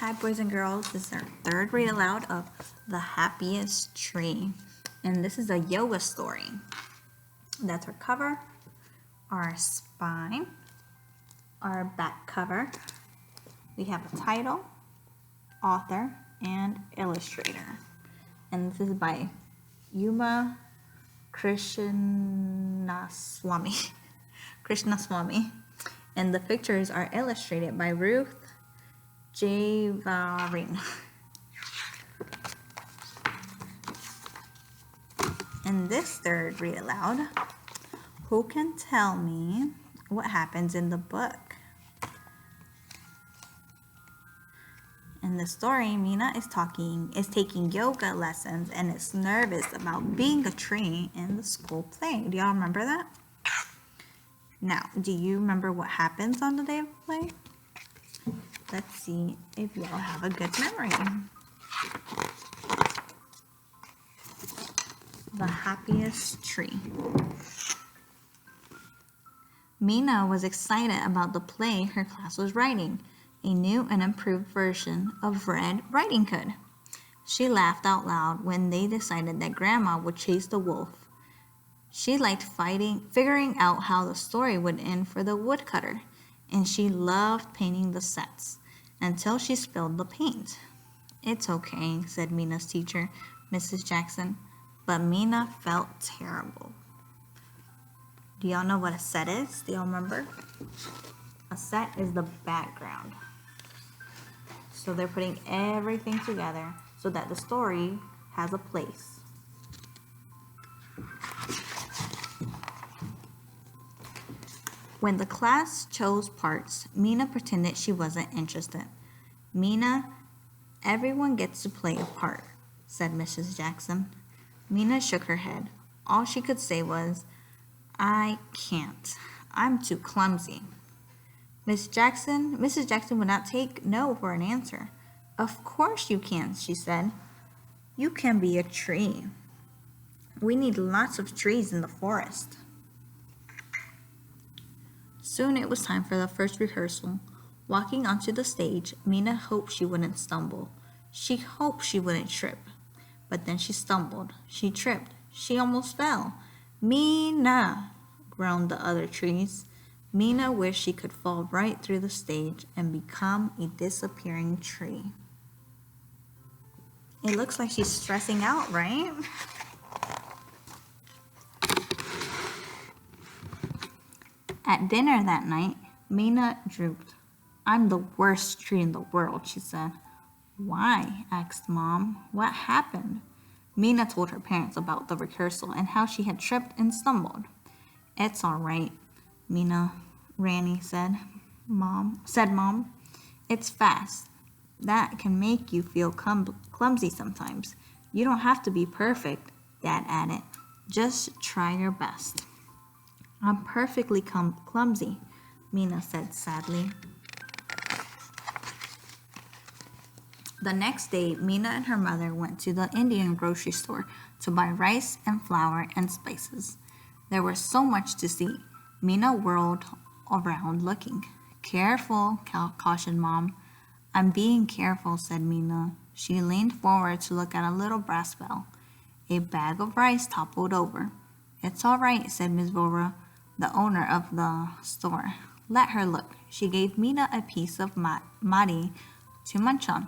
Hi boys and girls, this is our third read aloud of The Happiest Tree. And this is a yoga story. That's our cover, our spine, our back cover. We have a title, author, and illustrator. And this is by Yuma Krishnaswamy. And the pictures are illustrated by Ruth Javarin. In this third read aloud, who can tell me what happens in the book? In the story, Mina is taking yoga lessons and is nervous about being a tree in the school play. Do y'all remember that? Now, do you remember what happens on the day of play? Let's see if y'all have a good memory. The Happiest Tree. Mina was excited about the play her class was writing, a new and improved version of Red Riding Hood. She laughed out loud when they decided that Grandma would chase the wolf. She liked figuring out how the story would end for the woodcutter, and she loved painting the sets until she spilled the paint. "It's okay," said Mina's teacher, Mrs. Jackson, but Mina felt terrible. Do y'all know what a set is? Do y'all remember? A set is the background. So they're putting everything together so that the story has a place. When the class chose parts, Mina pretended she wasn't interested. "Mina, everyone gets to play a part," said Mrs. Jackson. Mina shook her head. All she could say was, "I can't. I'm too clumsy." Mrs. Jackson would not take no for an answer. "Of course you can," she said. "You can be a tree. We need lots of trees in the forest." Soon it was time for the first rehearsal. Walking onto the stage, Mina hoped she wouldn't stumble. She hoped she wouldn't trip. But then she stumbled. She tripped. She almost fell. "Mina!" groaned the other trees. Mina wished she could fall right through the stage and become a disappearing tree. It looks like she's stressing out, right? At dinner that night, Mina drooped. "I'm the worst tree in the world," she said. "Why?" asked Mom. "What happened?" Mina told her parents about the rehearsal and how she had tripped and stumbled. "It's all right, Mina," Ranny said. Mom. "It's fast. That can make you feel clumsy sometimes. You don't have to be perfect," Dad added. "Just try your best." "I'm perfectly clumsy," Mina said sadly. The next day, Mina and her mother went to the Indian grocery store to buy rice and flour and spices. There was so much to see. Mina whirled around looking. "Careful," cautioned Mom. "I'm being careful," said Mina. She leaned forward to look at a little brass bell. A bag of rice toppled over. "It's all right," said Miss Vora, the owner of the store. "Let her look." She gave Mina a piece of mati to munch on.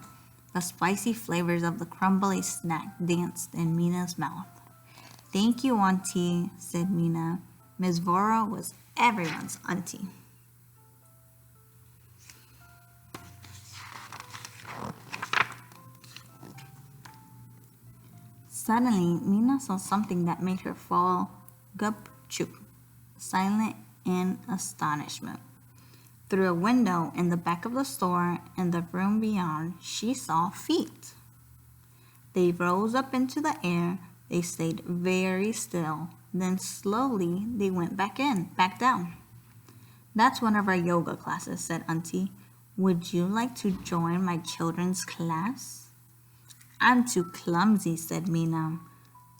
The spicy flavors of the crumbly snack danced in Mina's mouth. "Thank you, Auntie," said Mina. Miss Vora was everyone's auntie. Suddenly, Mina saw something that made her fall gup-chup, silent in astonishment. Through a window in the back of the store and the room beyond, she saw feet. They rose up into the air. They stayed very still. Then slowly they went back down. "That's one of our yoga classes," said Auntie. "Would you like to join my children's class?" "I'm too clumsy," said Mina.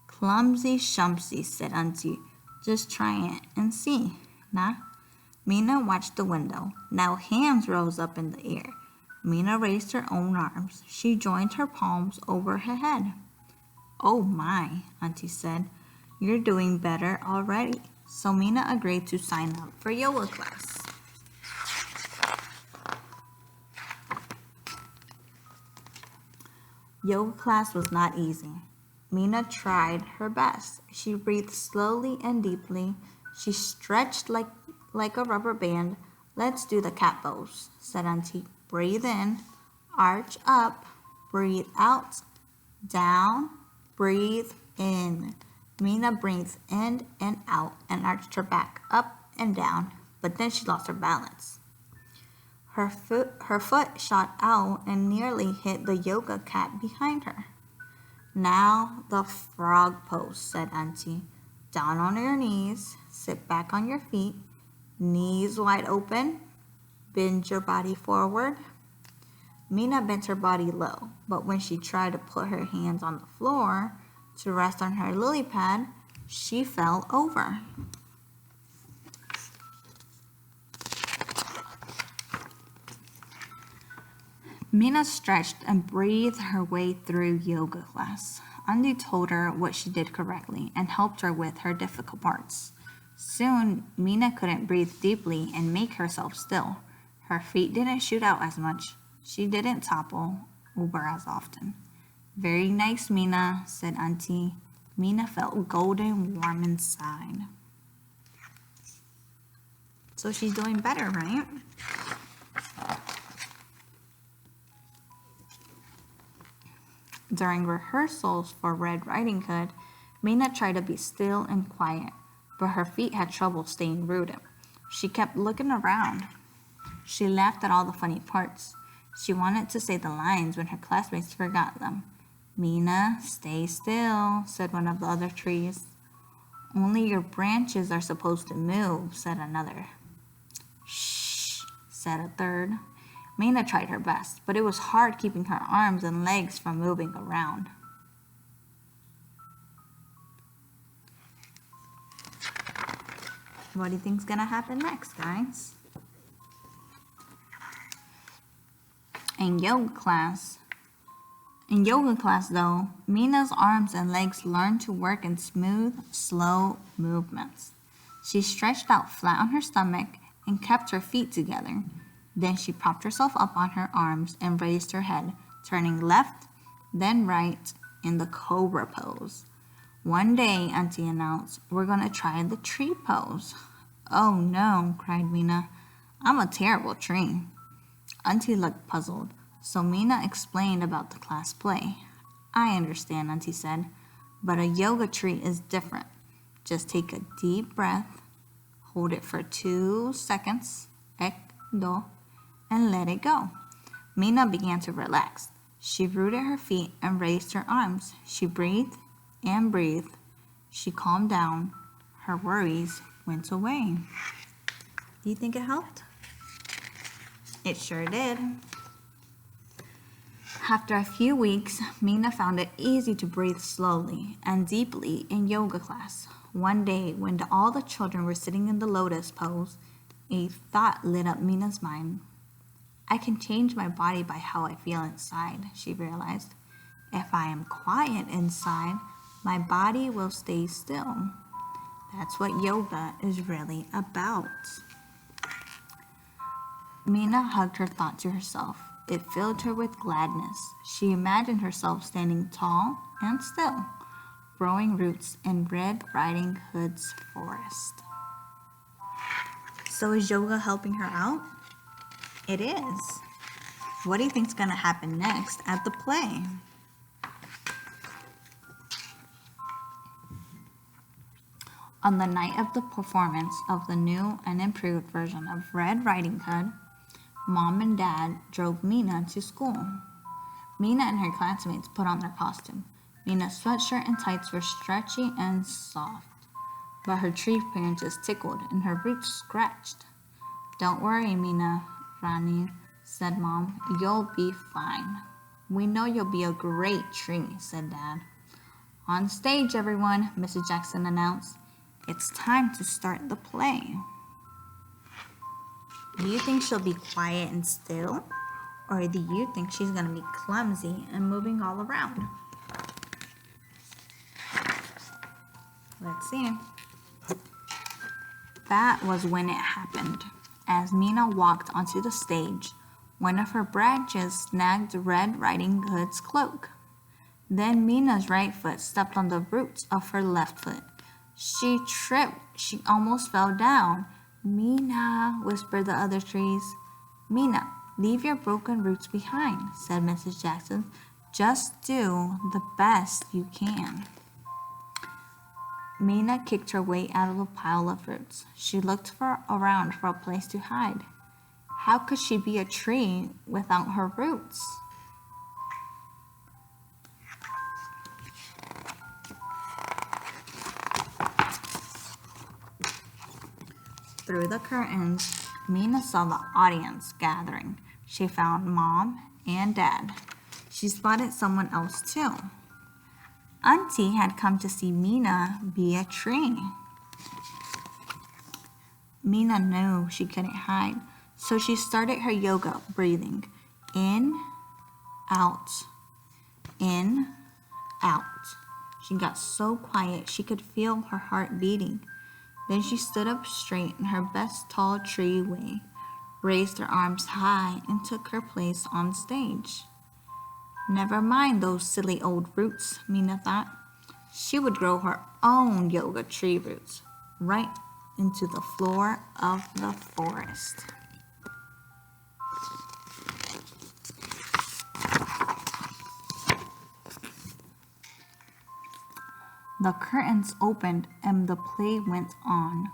"Clumsy shumsy," said Auntie. "Just try it and see, nah?" Mina watched the window. Now hands rose up in the air. Mina raised her own arms. She joined her palms over her head. Oh my, Auntie said. You're doing better already. So Mina agreed to sign up for yoga class. Yoga class was not easy. Mina tried her best. She breathed slowly and deeply. She stretched like a rubber band. Let's do the cat pose, said Auntie. Breathe in, arch up, breathe out, down, breathe in. Mina breathed in and out and arched her back up and down, but then she lost her balance. Her foot shot out and nearly hit the yoga cat behind her. Now the frog pose, said Auntie. Down on your knees, sit back on your feet, knees wide open, bend your body forward. Mina bent her body low, but when she tried to put her hands on the floor to rest on her lily pad, she fell over. Mina stretched and breathed her way through yoga class. Auntie told her what she did correctly and helped her with her difficult parts. Soon, Mina couldn't breathe deeply and make herself still. Her feet didn't shoot out as much. She didn't topple over as often. Very nice, Mina, said Auntie. Mina felt golden warm inside. So she's doing better, right? During rehearsals for Red Riding Hood, Mina tried to be still and quiet, but her feet had trouble staying rooted. She kept looking around. She laughed at all the funny parts. She wanted to say the lines when her classmates forgot them. Mina, stay still, said one of the other trees. Only your branches are supposed to move, said another. Shh, said a third. Mina tried her best, but it was hard keeping her arms and legs from moving around. What do you think's gonna happen next, guys? In yoga class, though, Mina's arms and legs learned to work in smooth, slow movements. She stretched out flat on her stomach and kept her feet together. Then she propped herself up on her arms and raised her head, turning left, then right in the cobra pose. One day, Auntie announced, we're going to try the tree pose. Oh no, cried Mina. I'm a terrible tree. Auntie looked puzzled, so Mina explained about the class play. I understand, Auntie said, but a yoga tree is different. Just take a deep breath, hold it for 2 seconds, ek, do, and let it go. Mina began to relax. She rooted her feet and raised her arms. She breathed and breathed. She calmed down. Her worries went away. Do you think it helped? It sure did. After a few weeks, Mina found it easy to breathe slowly and deeply in yoga class. One day, when all the children were sitting in the lotus pose, a thought lit up Mina's mind. I can change my body by how I feel inside, she realized. If I am quiet inside, my body will stay still. That's what yoga is really about. Mina hugged her thought to herself. It filled her with gladness. She imagined herself standing tall and still, growing roots in Red Riding Hood's forest. So is yoga helping her out? It is. What do you think's going to happen next at the play? On the night of the performance of the new and improved version of Red Riding Hood, Mom and Dad drove Mina to school. Mina and her classmates put on their costume. Mina's sweatshirt and tights were stretchy and soft, but her tree branches tickled and her roots scratched. Don't worry, Mina, Rani, said Mom. You'll be fine. We know you'll be a great tree, said Dad. On stage, everyone, Mrs. Jackson announced. It's time to start the play. Do you think she'll be quiet and still? Or do you think she's going to be clumsy and moving all around? Let's see. That was when it happened. As Mina walked onto the stage, one of her branches snagged Red Riding Hood's cloak. Then Mina's right foot stepped on the roots of her left foot. She tripped. She almost fell down. Mina, whispered the other trees. Mina, leave your broken roots behind, said Mrs. Jackson. Just do the best you can. Mina kicked her way out of a pile of roots. She looked around for a place to hide. How could she be a tree without her roots? Through the curtains, Mina saw the audience gathering. She found Mom and Dad. She spotted someone else too. Auntie had come to see Mina be a tree. Mina knew she couldn't hide, so she started her yoga breathing. In, out, in, out. She got so quiet she could feel her heart beating. Then she stood up straight in her best tall tree way, raised her arms high, and took her place on stage. Never mind those silly old roots, Mina thought. She would grow her own yoga tree roots right into the floor of the forest. The curtains opened and the play went on.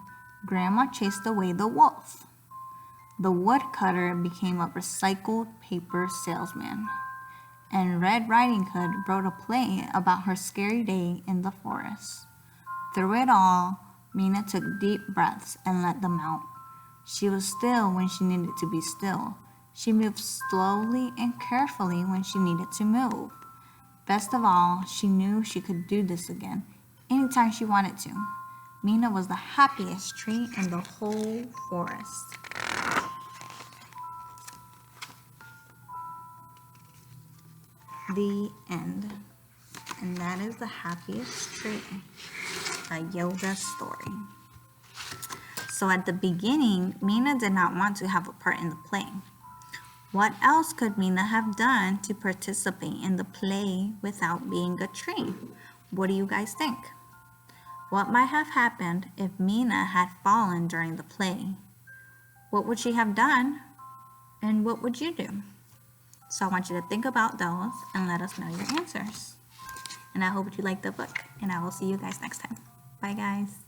Grandma chased away the wolf. The woodcutter became a recycled paper salesman. And Red Riding Hood wrote a play about her scary day in the forest. Through it all, Mina took deep breaths and let them out. She was still when she needed to be still. She moved slowly and carefully when she needed to move. Best of all, she knew she could do this again, anytime she wanted to. Mina was the happiest tree in the whole forest. The end. And that is The Happiest Tree, a yoga story. So at the beginning, Mina did not want to have a part in the play. What else could Mina have done to participate in the play without being a tree? What do you guys think? What might have happened if Mina had fallen during the play? What would she have done? And what would you do? So I want you to think about those and let us know your answers. And I hope you liked the book, and I will see you guys next time. Bye, guys.